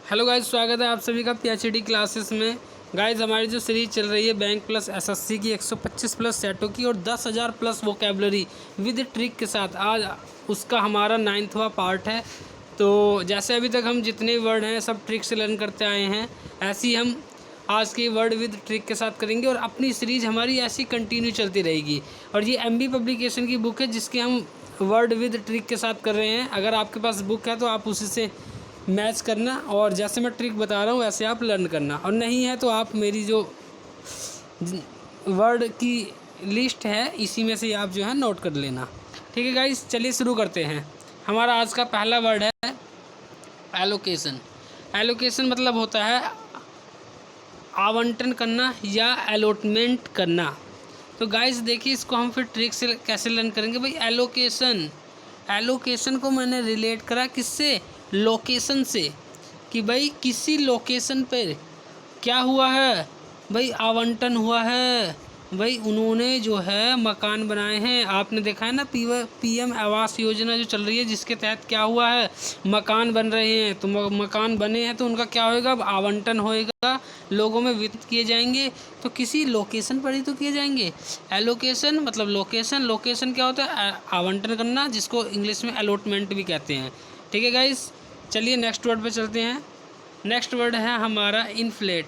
Hello guys, स्वागत है आप सभी का पीएचडी क्लासेस में। गाइज हमारी जो सीरीज चल रही है बैंक प्लस एसएससी की 125 प्लस सेटों की और 10,000 प्लस वोकेबलरी विद ट्रिक के साथ, आज उसका हमारा 9वां पार्ट है। तो जैसे अभी तक हम जितने वर्ड हैं सब ट्रिक से लर्न करते आए हैं, ऐसे ही हम आज के वर्ड विद ट्रिक के साथ करेंगे और अपनी सीरीज हमारी ऐसी कंटिन्यू चलती रहेगी। और ये एमबी पब्लिकेशन की बुक है जिसके हम वर्ड विद ट्रिक के साथ कर रहे हैं। अगर आपके पास बुक है तो आप उसी से मैच करना और जैसे मैं ट्रिक बता रहा हूँ वैसे आप लर्न करना, और नहीं है तो आप मेरी जो वर्ड की लिस्ट है इसी में से आप जो है नोट कर लेना। ठीक है गाइस, चलिए शुरू करते हैं। हमारा आज का पहला वर्ड है एलोकेशन। एलोकेशन मतलब होता है आवंटन करना या अलॉटमेंट करना। तो गाइस देखिए, इसको हम फिर ट्रिक से कैसे लर्न करेंगे। भाई एलोकेशन को मैंने रिलेट करा किससे? लोकेशन से, कि भाई किसी लोकेशन पर क्या हुआ है, भाई आवंटन हुआ है। भाई उन्होंने जो है मकान बनाए हैं। आपने देखा है ना पीएम आवास योजना जो चल रही है जिसके तहत क्या हुआ है, मकान बन रहे हैं। तो मकान बने हैं तो उनका क्या होएगा, अब आवंटन होएगा, लोगों में वितरित किए जाएंगे। तो किसी लोकेशन पर ही तो किए जाएंगे। एलोकेशन मतलब लोकेशन क्या होता है, आवंटन करना, जिसको इंग्लिश में अलॉटमेंट भी कहते हैं। ठीक है गाइस, चलिए नेक्स्ट वर्ड पे चलते हैं। नेक्स्ट वर्ड है हमारा इन्फ्लेट।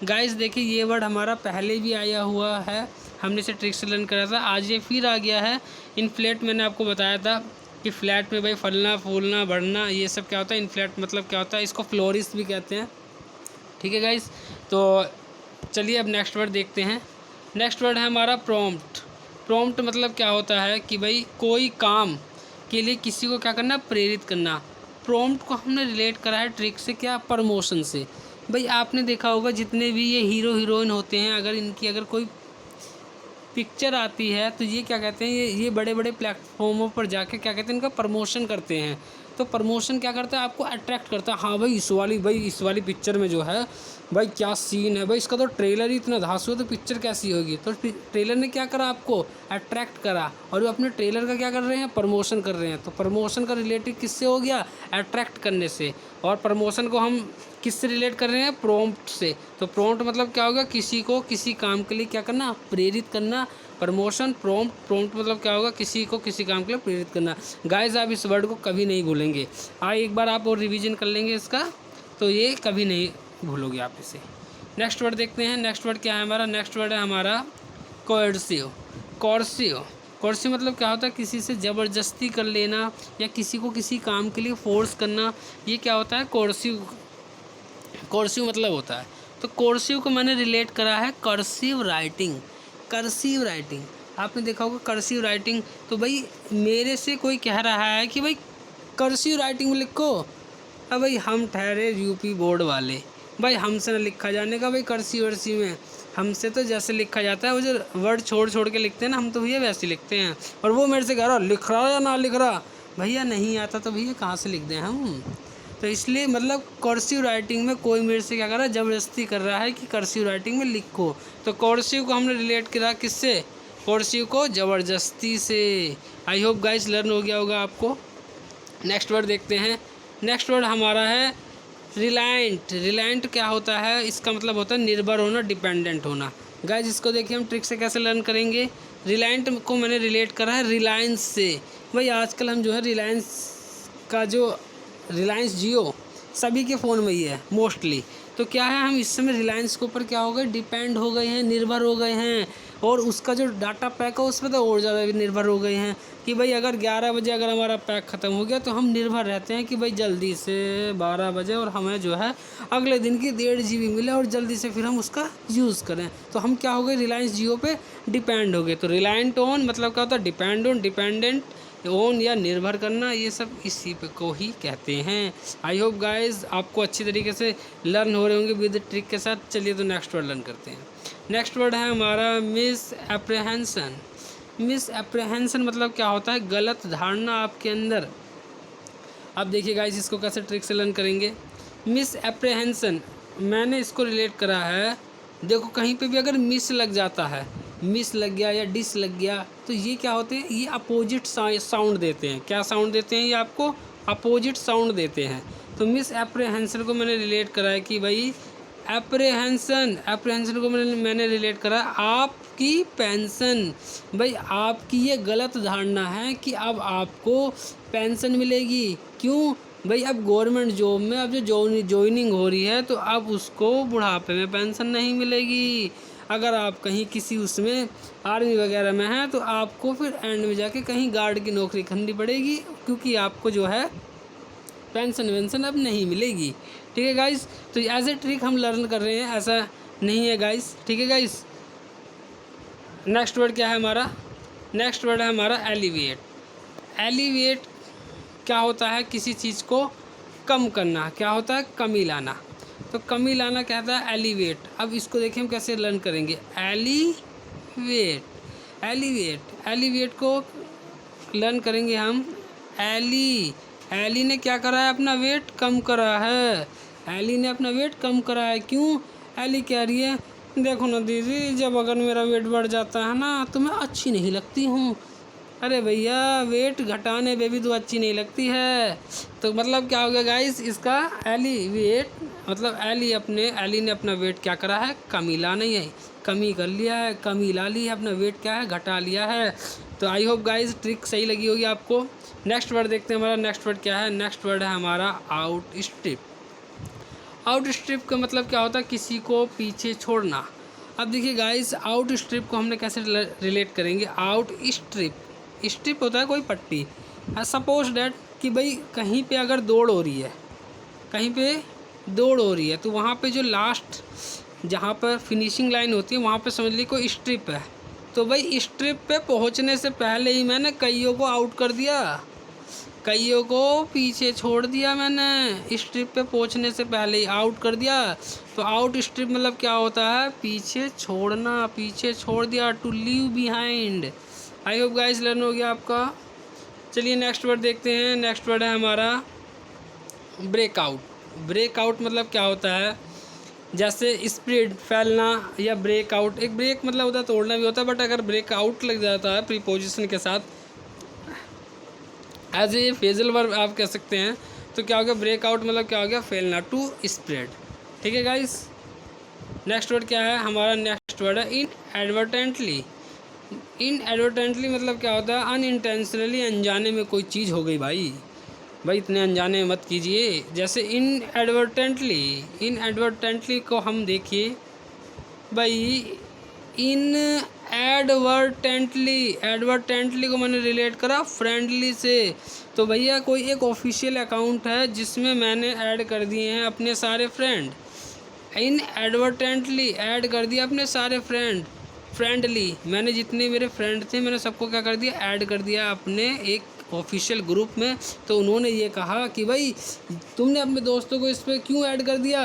गाइस देखिए, ये वर्ड हमारा पहले भी आया हुआ है, हमने इसे ट्रिक से लर्न करा था, आज ये फिर आ गया है। इन्फ्लेट मैंने आपको बताया था कि फ्लैट में भाई फलना फूलना बढ़ना ये सब क्या होता है। इन्फ्लेट मतलब क्या होता है, इसको फ्लोरिश भी कहते हैं। ठीक है गाइस, तो चलिए अब नेक्स्ट वर्ड देखते हैं। नेक्स्ट वर्ड है हमारा प्रॉम्प्ट। प्रॉम्प्ट मतलब क्या होता है कि भाई कोई काम के लिए किसी को क्या करना, प्रेरित करना। प्रॉम्प्ट को हमने रिलेट करा है ट्रिक से, क्या, प्रमोशन से। भाई आपने देखा होगा जितने भी ये हीरो हीरोइन होते हैं, अगर इनकी अगर कोई पिक्चर आती है तो ये क्या कहते हैं, ये बड़े बड़े प्लेटफॉर्मों पर जाके क्या कहते हैं, इनका प्रमोशन करते हैं। तो प्रमोशन क्या करता है, आपको अट्रैक्ट करता है। हाँ भाई इस वाली पिक्चर में जो है भाई क्या सीन है, भाई इसका तो ट्रेलर ही इतना धांसू है, तो पिक्चर कैसी होगी। तो ट्रेलर ने क्या करा, आपको अट्रैक्ट करा, और वो अपने ट्रेलर का क्या कर रहे हैं, प्रमोशन कर रहे हैं। तो प्रमोशन का रिलेटेड किससे हो गया, अट्रैक्ट करने से। और प्रमोशन को हम किससे रिलेट कर रहे हैं, प्रॉम्प्ट से। तो प्रॉम्प्ट मतलब क्या होगा, किसी को किसी काम के लिए क्या करना, प्रेरित करना। प्रमोशन, प्रॉम्प्ट मतलब क्या होगा, किसी को किसी काम के लिए प्रेरित करना। गाइस आप इस वर्ड को कभी नहीं भूलेंगे। एक बार आप और रिवीजन कर लेंगे इसका तो ये कभी नहीं भूलोगे आप इसे। नेक्स्ट वर्ड देखते हैं। नेक्स्ट वर्ड क्या है हमारा, नेक्स्ट वर्ड है हमारा कोर्सिव। कोर्सिव मतलब क्या होता है, किसी से ज़बरदस्ती कर लेना या किसी को किसी काम के लिए फोर्स करना, ये क्या होता है, कोर्सिव मतलब होता है। तो कोर्सिव को मैंने रिलेट करा है कर्सिव राइटिंग। आपने देखा होगा कर्सिव राइटिंग। तो भाई मेरे से कोई कह रहा है कि भाई कर्सिव राइटिंग में लिखो। अब भाई हम ठहरे यूपी बोर्ड वाले, भाई हमसे ना लिखा जाने का भाई कर्सिव वर्सिव में। हमसे तो जैसे लिखा जाता है वो जो वर्ड छोड़ के लिखते हैं ना, हम तो भैया वैसे लिखते हैं। और वो मेरे से कह रहा लिख रहा या ना लिख रहा, भैया नहीं आता तो भैया कहाँ से लिख दें हम। तो इसलिए मतलब कर्सिव राइटिंग में कोई मेरे से क्या कर रहा है, ज़बरदस्ती कर रहा है कि कर्सिव राइटिंग में लिखो। तो कर्सिव को हमने रिलेट करा किससे, कर्सिव को ज़बरदस्ती से। आई होप गाइस लर्न हो गया होगा आपको। नेक्स्ट वर्ड देखते हैं। नेक्स्ट वर्ड हमारा है रिलायंट क्या होता है, इसका मतलब होता है निर्भर होना, डिपेंडेंट होना। गाइस इसको देखिए हम ट्रिक से कैसे लर्न करेंगे। रिलायंट को मैंने रिलेट करा है रिलायंस से। भाई आजकल हम जो है रिलायंस जियो सभी के फ़ोन में ही है मोस्टली। तो क्या है, हम इस समय रिलायंस के ऊपर क्या हो गए, डिपेंड हो गए हैं, निर्भर हो गए हैं। और उसका जो डाटा पैक है उस पर तो और ज़्यादा भी निर्भर हो गए हैं कि भाई अगर 11 बजे अगर हमारा पैक ख़त्म हो गया तो हम निर्भर रहते हैं कि भाई जल्दी से 12 बजे और हमें जो है अगले दिन की 1.5 GB मिले और जल्दी से फिर हम उसका यूज़ करें। तो हम क्या हो गए, रिलायंस जियो पे डिपेंड हो गए। तो रिलायंट ऑन मतलब क्या होता है, डिपेंड ऑन, डिपेंडेंट ओन या निर्भर करना, ये सब इसी पे को ही कहते हैं। आई होप गाइस आपको अच्छी तरीके से लर्न हो रहे होंगे विद ट्रिक के साथ। चलिए तो नेक्स्ट वर्ड लर्न करते हैं। नेक्स्ट वर्ड है हमारा मिस एप्रेहेंसन मतलब क्या होता है, गलत धारणा आपके अंदर। अब देखिए गाइस इसको कैसे ट्रिक से लर्न करेंगे। मिस एप्रेहेंसन मैंने इसको रिलेट करा है, देखो कहीं पे भी अगर मिस लग जाता है, मिस लग गया या डिस लग गया, तो ये क्या होते हैं, ये अपोजिट साउंड देते हैं। क्या साउंड देते हैं, ये आपको अपोजिट साउंड देते हैं। तो मिस एप्रीहेंशन को मैंने रिलेट करा है कि भाई एप्रीहेंशन को मैंने रिलेट करा आपकी पेंशन। भाई आपकी ये गलत धारणा है कि अब आपको पेंशन मिलेगी। क्यों भाई? अब गवर्नमेंट जॉब में अब जो ज्वाइनिंग हो रही है तो अब उसको बुढ़ापे में पेंशन नहीं मिलेगी। अगर आप कहीं किसी उसमें आर्मी वगैरह में हैं तो आपको फिर एंड में जाके कहीं गार्ड की नौकरी करनी पड़ेगी, क्योंकि आपको जो है पेंशन वेंशन अब नहीं मिलेगी। ठीक है गाइस, तो एज ए ट्रिक हम लर्न कर रहे हैं, ऐसा नहीं है गाइस। ठीक है गाइस, नेक्स्ट वर्ड क्या है हमारा? नेक्स्ट वर्ड है हमारा एलिवेट। एलिवेट क्या होता है? किसी चीज़ को कम करना। क्या होता है? कमी लाना। तो कमी लाना कहता है एलिवेट। अब इसको देखिए हम कैसे लर्न करेंगे। एलिवेट, एलिवेट, एलिवेट को लर्न करेंगे हम। एली ने क्या करा है? अपना वेट कम करा है। एली ने अपना वेट कम करा है। क्यों? एली कह रही है देखो ना दीदी, जब अगर मेरा वेट बढ़ जाता है ना तो मैं अच्छी नहीं लगती हूँ। अरे भैया, वेट घटाने पे भी तो अच्छी नहीं लगती है। तो मतलब क्या हो गया गाइस इसका? एलिवेट मतलब एली ने अपना वेट क्या करा है? कमी ला नहीं है, कमी कर लिया है, कमी ला ली है, अपना वेट क्या है? घटा लिया है। तो आई होप गाइस ट्रिक सही लगी होगी आपको। नेक्स्ट वर्ड देखते हैं हमारा। नेक्स्ट वर्ड क्या है? नेक्स्ट वर्ड है हमारा आउटस्ट्रिप। आउटस्ट्रिप का मतलब क्या होता है? किसी को पीछे छोड़ना। अब देखिए गाइस, आउटस्ट्रिप को हमने कैसे रिलेट करेंगे? स्ट्रिप होता है कोई पट्टी। सपोज डैट कि भाई कहीं पे अगर दौड़ हो रही है, कहीं पे दौड़ हो रही है तो वहाँ पे जो लास्ट जहाँ पर फिनिशिंग लाइन होती है वहाँ पे समझ ली कोई स्ट्रिप है। तो भाई स्ट्रिप पे पहुँचने से पहले ही मैंने कईयों को आउट कर दिया, कईयों को पीछे छोड़ दिया मैंने। स्ट्रिप पे पहुँचने से पहले ही आउट कर दिया। तो आउट स्ट्रिप मतलब क्या होता है? पीछे छोड़ना, पीछे छोड़ दिया, to leave behind. I hope guys learn हो गया आपका। चलिए नेक्स्ट वर्ड देखते हैं। नेक्स्ट वर्ड है हमारा ब्रेकआउट। ब्रेकआउट मतलब क्या होता है? जैसे स्प्रेड फैलना या ब्रेकआउट। एक ब्रेक मतलब होता है तोड़ना भी होता है, बट अगर ब्रेकआउट लग जाता है प्रीपोजिशन के साथ एज ए फेजल वर्ब आप कह सकते हैं, तो क्या हो गया? ब्रेकआउट मतलब क्या हो गया? फैलना, टू स्प्रेड। ठीक है गाइस, नेक्स्ट वर्ड क्या है हमारा? नेक्स्ट वर्ड है इनएडवर्टेंटली। इनएडवर्टेंटली मतलब क्या होता है? अनइंटेंशनली, अनजाने में कोई चीज़ हो गई। भाई इतने अनजाने मत कीजिए। जैसे इनएडवर्टेंटली को हम देखिए भाई, एडवर्टेंटली को मैंने रिलेट करा फ्रेंडली से। तो भैया कोई एक ऑफिशियल अकाउंट है जिसमें मैंने ऐड कर दिए हैं अपने सारे फ्रेंड। इनएडवर्टेंटली ऐड कर दिया अपने सारे फ्रेंड। फ्रेंडली मैंने जितने मेरे फ्रेंड थे मैंने सबको क्या कर दिया? ऐड कर दिया अपने एक ऑफिशियल ग्रुप में। तो उन्होंने ये कहा कि भाई तुमने अपने दोस्तों को इस पर क्यों ऐड कर दिया?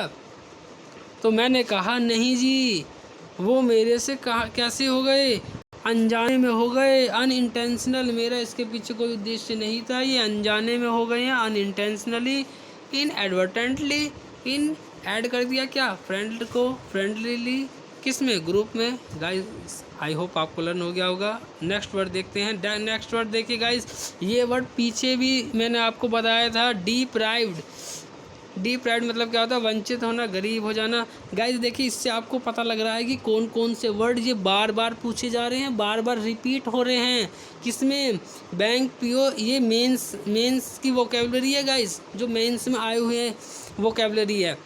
तो मैंने कहा नहीं जी, वो मेरे से कैसे हो गए? अनजाने में हो गए, अनइंटेंशनल। मेरा इसके पीछे कोई उद्देश्य नहीं था, ये अनजाने में हो गए हैं, अनइंटेंशनली। इनएडवर्टेंटली इन ऐड कर दिया क्या? फ्रेंड को फ्रेंडली किस में? ग्रुप में। गाइस आई होप आपको लर्न हो गया होगा। नेक्स्ट वर्ड देखते हैं। नेक्स्ट वर्ड देखिए गाइस, ये वर्ड पीछे भी मैंने आपको बताया था, डिप्राइव्ड। डिप्राइव्ड मतलब क्या होता है? वंचित होना, गरीब हो जाना। गाइस देखिए, इससे आपको पता लग रहा है कि कौन कौन से वर्ड ये बार बार पूछे जा रहे हैं, बार बार रिपीट हो रहे हैं। किसमें? Bank PO. ये मेंस की वोकेबलरी है गाइस, जो मेंस में आए हुए हैं वोकेबलरी है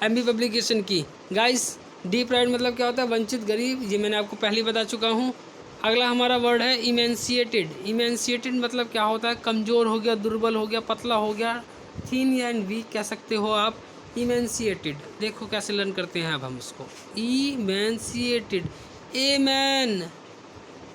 एमबी पब्लिकेशन की। गाइस डिप्राइव्ड मतलब क्या होता है? वंचित, गरीब। ये मैंने आपको पहले बता चुका हूँ। अगला हमारा वर्ड है इमेंसिएटेड। इमेंसिएटेड मतलब क्या होता है? कमज़ोर हो गया, दुर्बल हो गया, पतला हो गया, थीन एंड वीक कह सकते हो आप। इमेंसिएटेड देखो कैसे लर्न करते हैं अब हम इसको। इमेंसिएटेड, ए मैन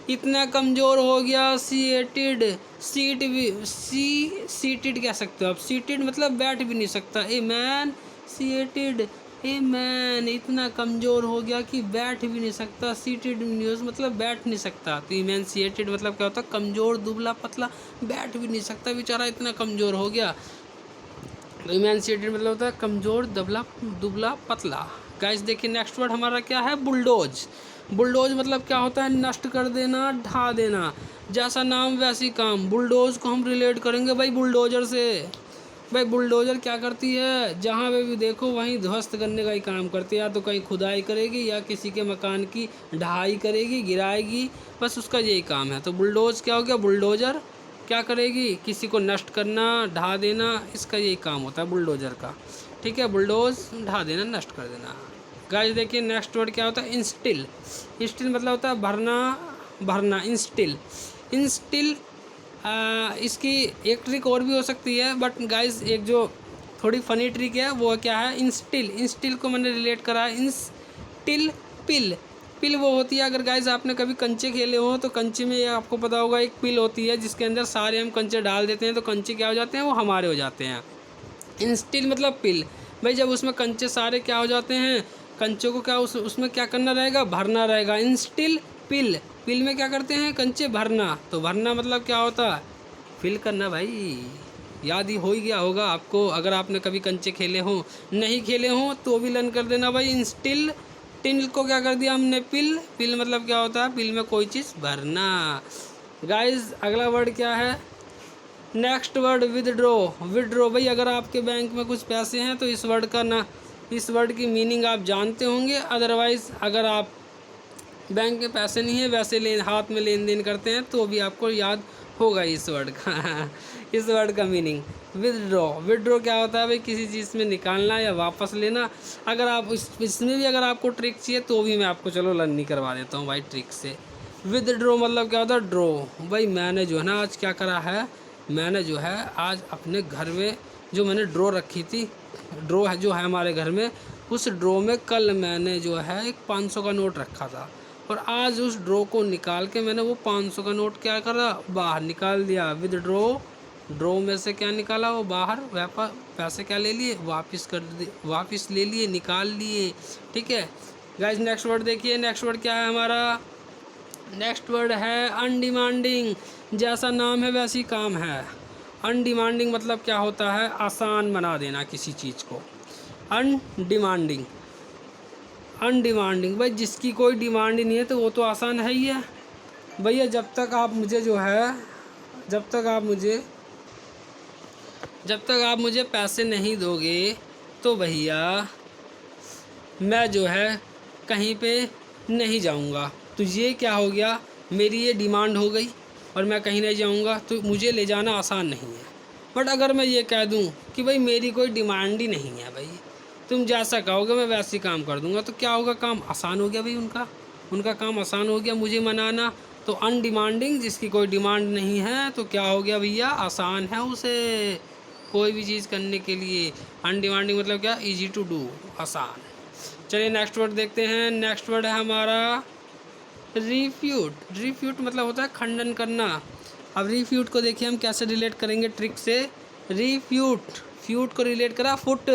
इतना कमज़ोर हो गया। सीएटेड, सीट भी सीटेड कह सकते हो आप। सीटेड मतलब बैठ भी नहीं सकता। A man seated, a man इतना कमज़ोर हो गया कि बैठ भी नहीं सकता। सीटेड न्यूज़ मतलब बैठ नहीं सकता। तो इमेंसिएटेड मतलब क्या होता है? कमज़ोर, दुबला पतला, बैठ भी नहीं सकता बेचारा, इतना कमज़ोर हो गया। तो इमेंसिएटेड मतलब होता है कमज़ोर, दुबला पतला। गाइस देखिए नेक्स्ट वर्ड हमारा क्या है? बुलडोज। बुलडोज मतलब क्या होता है? नष्ट कर देना, ढा देना। जैसा नाम वैसी काम। बुलडोज को हम रिलेट करेंगे भाई बुलडोजर से। भाई बुलडोज़र क्या करती है, जहाँ पे भी देखो वहीं ध्वस्त करने का ही काम करती है। या तो कहीं खुदाई करेगी या किसी के मकान की ढहाई करेगी, गिराएगी, बस उसका यही काम है। तो बुलडोज़ क्या हो गया, बुलडोज़र क्या करेगी, किसी को नष्ट करना, ढहा देना, इसका यही काम होता है बुलडोज़र का। ठीक है, बुलडोज़ ढहा देना, नष्ट कर देना। गाइस देखिए नेक्स्ट वर्ड क्या होता है, इंस्टिल। इंस्टिल मतलब होता है भरना, भरना, इंस्टिल। इंस्टिल इसकी एक ट्रिक और भी हो सकती है, बट गाइस एक जो थोड़ी फनी ट्रिक है वो क्या है, इंस्टिल। इंस्टिल को मैंने रिलेट करा है इंस्टिल पिल। पिल वो होती है, अगर गाइस आपने कभी कंचे खेले हो तो कंचे में आपको पता होगा एक पिल होती है जिसके अंदर सारे हम कंचे डाल देते हैं तो कंचे क्या हो जाते हैं, वो हमारे हो जाते हैं। इंस्टिल मतलब पिल। भाई जब उसमें कंचे सारे क्या हो जाते हैं, कंचों को क्या उसमें क्या करना रहेगा, भरना रहेगा। इंस्टिल पिल, पिल में क्या करते हैं, कंचे भरना। तो भरना मतलब क्या होता है, फिल करना। भाई याद ही गया होगा आपको, अगर आपने कभी कंचे खेले हों, नहीं खेले हों तो भी लर्न कर देना भाई। इंस्टिल, टिल को क्या कर दिया हमने, पिल। पिल मतलब क्या होता है, पिल में कोई चीज़ भरना। गाइस अगला वर्ड क्या है, नेक्स्ट वर्ड विदड्रॉ। विदड्रॉ भाई अगर आपके बैंक में कुछ पैसे हैं तो इस वर्ड की मीनिंग आप जानते होंगे। अदरवाइज़ अगर आप बैंक में पैसे नहीं है, वैसे हाथ में लेन देन करते हैं तो भी आपको याद होगा इस वर्ड का इस वर्ड का मीनिंग विदड्रॉ। विदड्रॉ क्या होता है भाई, किसी चीज़ में निकालना या वापस लेना। अगर आप इसमें भी अगर आपको ट्रिक चाहिए तो भी मैं आपको चलो लर्न नहीं करवा देता हूँ भाई ट्रिक से। विदड्रॉ मतलब क्या होता है, ड्रॉ। भाई मैंने जो है ना आज क्या करा है, मैंने जो है आज अपने घर में जो मैंने ड्रॉ रखी थी, ड्रॉ है जो है हमारे घर में, उस ड्रॉ में कल मैंने जो है एक 500 का नोट रखा था और आज उस ड्रॉ को निकाल के मैंने वो 500 का नोट क्या करा, बाहर निकाल दिया। विदड्रॉ, ड्रॉ में से क्या निकाला, वो बाहर पैसे क्या ले लिए, वापस ले लिए, निकाल लिए। ठीक है गाइस नेक्स्ट वर्ड देखिए, नेक्स्ट वर्ड क्या है हमारा, नेक्स्ट वर्ड है अनडिमांडिंग। जैसा नाम है वैसी काम है। अनडिमांडिंग मतलब क्या होता है, आसान बना देना किसी चीज़ को। अनडिमांडिंग, अनडिमांडिंग भाई जिसकी कोई डिमांड ही नहीं है तो वो तो आसान है ही है भैया। जब तक आप मुझे पैसे नहीं दोगे तो भैया मैं जो है कहीं पे नहीं जाऊंगा। तो ये क्या हो गया, मेरी ये डिमांड हो गई और मैं कहीं नहीं जाऊंगा तो मुझे ले जाना आसान नहीं है। बट अगर मैं ये कह दूं कि भाई मेरी कोई डिमांड ही नहीं है भाई, तुम जैसा कहोगे मैं वैसे ही काम कर दूंगा, तो क्या होगा, काम आसान हो गया भाई, उनका काम आसान हो गया मुझे मनाना। तो अनडिमांडिंग जिसकी कोई डिमांड नहीं है तो क्या हो गया भैया, आसान है उसे कोई भी चीज़ करने के लिए। अनडिमांडिंग मतलब क्या, ईजी टू डू, आसान। चलिए नेक्स्ट वर्ड देखते हैं। नेक्स्ट वर्ड है हमारा रिफ्यूट। रिफ्यूट मतलब होता है खंडन करना। अब रिफ्यूट को देखिए हम कैसे रिलेट करेंगे ट्रिक से। रिफ्यूट, फ्यूट को रिलेट करा फुट,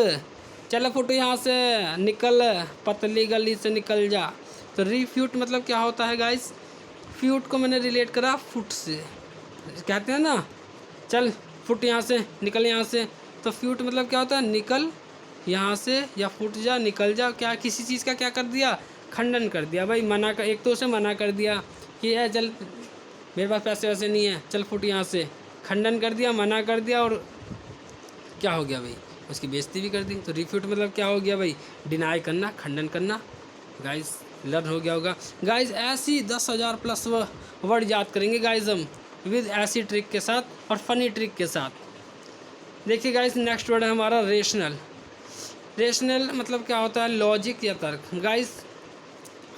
चल फुट यहाँ से निकल, पतली गली से निकल जा। तो रिफ्यूट मतलब क्या होता है गाइस, फ्यूट को मैंने रिलेट करा फुट से। कहते हैं ना चल फुट यहाँ से, निकल यहाँ से। तो फ्यूट मतलब क्या होता है, निकल यहाँ से, या फुट जा, निकल जा। क्या किसी चीज़ का क्या कर दिया, खंडन कर दिया भाई, मना कर, एक तो उसे मना कर दिया कि है चल मेरे पास पैसे वैसे नहीं है, चल फुट यहाँ से। खंडन कर दिया, मना कर दिया, और क्या हो गया भाई, उसकी बेइज्जती भी कर दी। तो रिफ्यूट मतलब क्या हो गया भाई, डिनाई करना, खंडन करना। गाइस लर्न हो गया होगा। गाइस ऐसी 10,000 प्लस वर्ड याद करेंगे गाइस हम, विद ऐसी ट्रिक के साथ और फनी ट्रिक के साथ। देखिए गाइस नेक्स्ट वर्ड है हमारा रेशनल। रेशनल मतलब क्या होता है, लॉजिक या तर्क। गाइस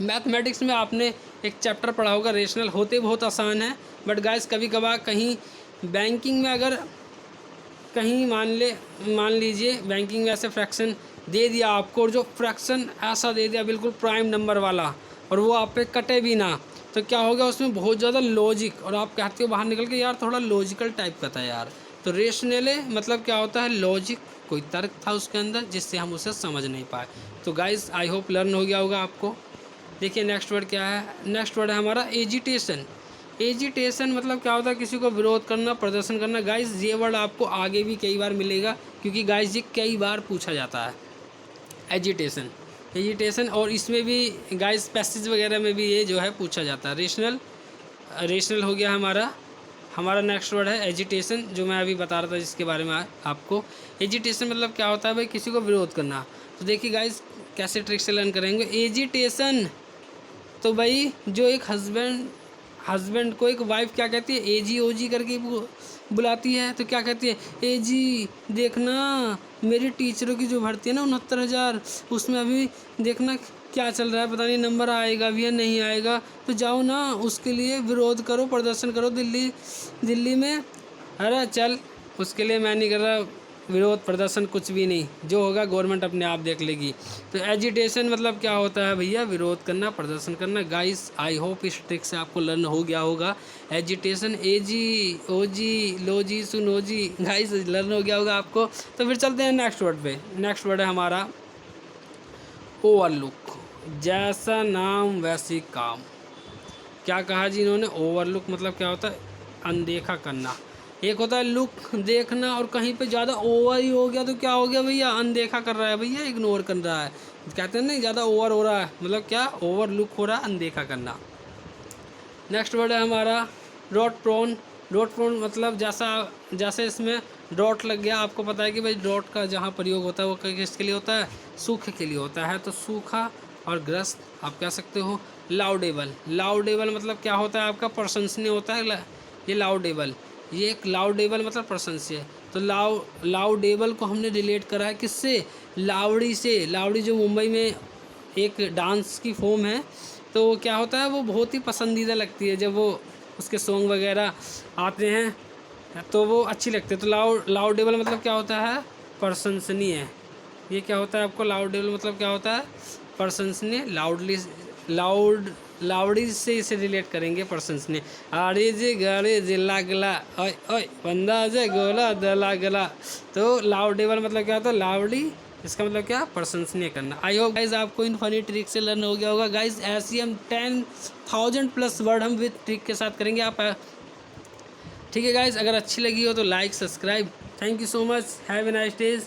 मैथमेटिक्स में आपने एक चैप्टर पढ़ा होगा रेशनल, होते बहुत आसान है, बट गाइस कभी कभार कहीं बैंकिंग में अगर कहीं मान लीजिए बैंकिंग में ऐसे फ्रैक्शन दे दिया आपको, और जो फ्रैक्शन ऐसा दे दिया बिल्कुल प्राइम नंबर वाला, और वो आप पे कटे भी ना, तो क्या होगा उसमें बहुत ज़्यादा लॉजिक, और आप कहते हो बाहर निकल के यार थोड़ा लॉजिकल टाइप का था यार। तो रेशनल मतलब क्या होता है, लॉजिक, कोई तर्क था उसके अंदर जिससे हम उसे समझ नहीं पाए। तो गाइस आई होप लर्न हो गया होगा आपको। देखिए नेक्स्ट वर्ड क्या है, नेक्स्ट वर्ड है हमारा एजिटेशन। एजिटेशन मतलब क्या होता है, किसी को विरोध करना, प्रदर्शन करना। गाइस ये वर्ड आपको आगे भी कई बार मिलेगा, क्योंकि गाइस ये कई बार पूछा जाता है, एजिटेशन, एजिटेशन। और इसमें भी गाइस पैसेज वगैरह में भी ये जो है पूछा जाता है। रेशनल हो गया हमारा हमारा नेक्स्ट वर्ड है एजिटेशन, जो मैं अभी बता रहा था जिसके बारे में आपको। एजिटेशन मतलब क्या होता है भाई, किसी को विरोध करना। तो देखिए गाइस कैसे ट्रिक से लर्न करेंगे एजिटेशन। तो भाई जो एक हस्बैंड को एक वाइफ क्या कहती है, एजी ओजी करके बुलाती है। तो क्या कहती है, एजी देखना मेरी टीचरों की जो भर्ती है ना 69,000, उसमें अभी देखना क्या चल रहा है, पता नहीं नंबर आएगा भी या नहीं आएगा, तो जाओ ना उसके लिए विरोध करो, प्रदर्शन करो दिल्ली में। अरे चल, उसके लिए मैं नहीं कर रहा विरोध प्रदर्शन, कुछ भी नहीं, जो होगा गवर्नमेंट अपने आप देख लेगी। तो एजिटेशन मतलब क्या होता है भैया, विरोध करना, प्रदर्शन करना। गाइस आई होप इस ट्रिक से आपको लर्न हो गया होगा। एजिटेशन, एजी ओजी लोजी सुनोजी, गाइस लर्न हो गया होगा आपको। तो फिर चलते हैं नेक्स्ट वर्ड पे। नेक्स्ट वर्ड है हमारा ओवरलुक। जैसा नाम वैसी काम। क्या कहा जी इन्होंने, ओवरलुक मतलब क्या होता है, अनदेखा करना। एक होता है लुक, देखना, और कहीं पे ज़्यादा ओवर ही हो गया तो क्या हो गया भैया, अनदेखा कर रहा है भैया, इग्नोर कर रहा है। कहते हैं नहीं ज़्यादा ओवर हो रहा है, मतलब क्या, ओवर लुक हो रहा है, अनदेखा करना। नेक्स्ट वर्ड है हमारा डॉट प्रोन। डॉट प्रोन मतलब जैसे इसमें डॉट लग गया, आपको पता है कि भाई डॉट का जहाँ प्रयोग होता है वो किसके लिए होता है, सूखे के लिए होता है। तो सूखा और ग्रस्त आप कह सकते हो। लाउडेबल, लाउडेबल मतलब क्या होता है आपका, प्रशंसनीय होता है ये लाउडेबल। ये एक लाउडेबल मतलब प्रशंसनीय। तो लाउडेबल को हमने रिलेट करा है किससे, लावड़ी से। लावड़ी जो मुंबई में एक डांस की फॉर्म है, तो क्या होता है वो बहुत ही पसंदीदा लगती है, जब वो उसके सॉन्ग वगैरह आते हैं तो वो अच्छी लगती है। तो लाउडेबल मतलब क्या होता है, प्रशंसनीय। ये क्या होता है आपको, लाउडेबल मतलब क्या होता है, प्रशंसनीय। लावड़ी से इसे रिलेट करेंगे, प्रशंसनीय। आड़े जे गाड़े जे लागला, ओए ओए बंदा जे गोला दला गला। तो लाउडेबल मतलब क्या होता है, लावड़ी, इसका मतलब क्या, प्रशंसनीय करना। आई होप गाइज आपको इन फनी ट्रिक से लर्न हो गया होगा। गाइज ऐसी हम 10,000 प्लस वर्ड हम विद ट्रिक के साथ करेंगे आप। ठीक है गाइज, अगर अच्छी लगी हो तो like subscribe. Thank you so much, have a nice days.